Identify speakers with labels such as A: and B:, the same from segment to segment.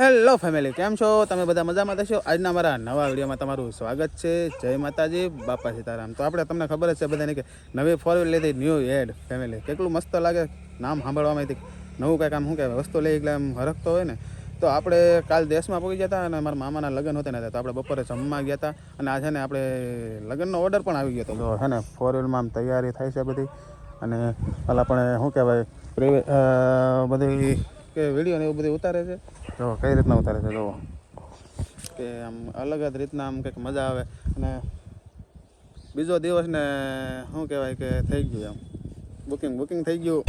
A: Hello family, કેમ છો તમે? બધા મજામાં થશો. આજના મારા નવા વિડીયોમાં તમારું સ્વાગત છે. જય માતાજી, બાપા સીતારામ. તો આપણે તમને ખબર જ છે બધાને કે નવી 4 વ્હીલ લીધી, ન્યૂ એડ ફેમિલી. કેટલું મસ્ત લાગે નામ સાંભળવામાંથી. નવું કંઈક આમ શું કહેવાય વસ્તુ લઈ એટલે આમ હરખતો હોય ને. તો આપણે કાલ દેશમાં પહોંચી ગયા હતા અને મારા મામાના લગ્ન હોતા ને તો આપણે બપોરે જમવા ગયા હતા. અને આ છે ને આપણે લગ્નનો ઓર્ડર પણ આવી ગયો હતો. તો છે ને 4 વ્હીલમાં આમ તૈયારી થાય છે બધી. અને પેલા પણ શું કહેવાય બધી કે વિડીયો ને એવું બધું ઉતારે છે. જો કઈ રીતના ઉતારે છે, જુઓ કે આમ અલગ જ રીતના આમ કંઈક મજા આવે. અને બીજો દિવસ ને શું કહેવાય કે થઈ ગયું આમ બુકિંગ થઈ ગયું.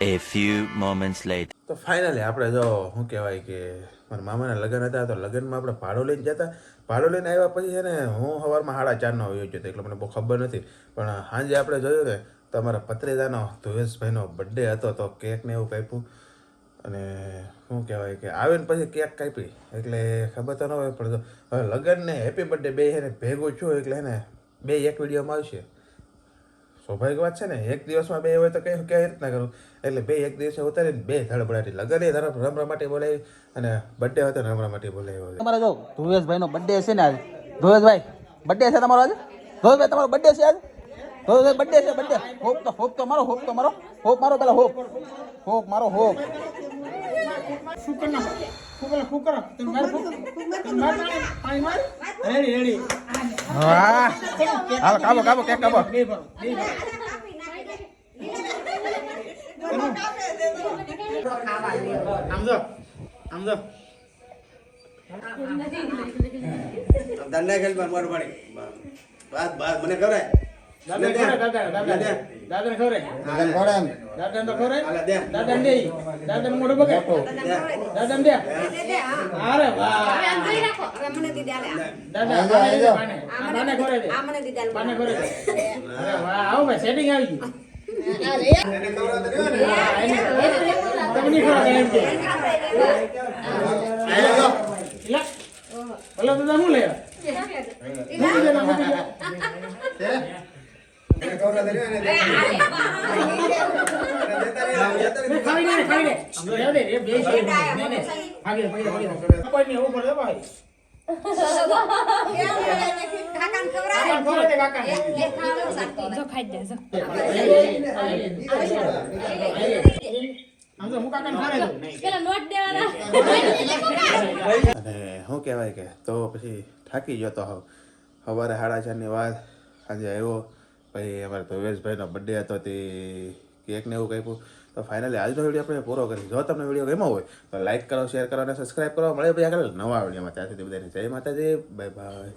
B: A few moments later.
A: તો ફાઇનલી આપણે જો શું કહેવાય કે મારા મામાના લગ્ન હતા તો લગ્નમાં આપણે ભાડો લઈને જતા. ભાડો લઈને આવ્યા પછી છે ને હું સવારમાં 4:30 આવ્યો હતો એટલે મને બહુ ખબર નથી. પણ સાંજે આપણે જોયું ને તો અમારા ભત્રીજાનો ધુવેશભાઈનો બર્થડે હતો તો કેક ને એવું કાપ્યું. અને શું કહેવાય કે આવે ને પછી કેક કાપી એટલે ખબર તો ન હોય. પણ હવે લગ્ન ને હેપી બર્થડે બે છે ને ભેગું છું એટલે હે ને બે એક વિડીયોમાં આવશે. સ્વાભાવિક વાત છે ને, એક દિવસમાં બે હોય તો કઈ રીતના કરું. એટલે બે એક દિવસે ઉતારીને બે ધડબડાટી લગન એ રમવા માટે બોલાવી અને બર્થડે હતો રમવા માટે બોલાવ્યો.
C: તમારે જો ધુવેશભાઈનો બર્થડે છે ને આજે. ધુવેશભાઈ બર્થડે છે તમારો આજે. ધુવેશભાઈ તમારો બર્થડે છે આજે. ધુવેશભાઈ બર્થડે છે. બર્થડે હોપ તો મારો હોપ મારો પેલા હોપ મારો હોપ. શું કરના શું કરો તમે માર પાણી માર રેડી વાહ હાલો કાબો કેક કાબો. આમ જો
D: દંડા ખેલ પર મારું પાણી વાત મને ખવરાય દાદા તો ખવરાય દાદા દે દાદા મોઢું બગે દાદા દે. અરે વાહ મને દીધા દાદા પાને ખવરાય દે આ મને દીધા પાને ખવરાય દે. અરે વાહ આવો ભાઈ સેટિંગ આવી ગયું. એને ખવરાય તો તમને ખવરાય એમ કે બોલો તો હું લે
A: અને શું કહેવાય કે તો પછી થાકી ગયો તો સવારે 4:30 વાત સાંજે આવ્યો. પછી અમારે ધવેશભાઈનો બર્થડે હતો તે કેક ને એવું કાપ્યું. તો ફાઇનલી આજનો વિડીયો આપણે પૂરો કરી. જો તમને વિડીયો ગમ્યો હોય તો લાઈક કરો, શેર કરો અને સબસ્ક્રાઈબ કરો. મળે પછી આગળ નવા વિડીયોમાં. ત્યાં સુધી બધાને જય માતાજી, બાય બાય.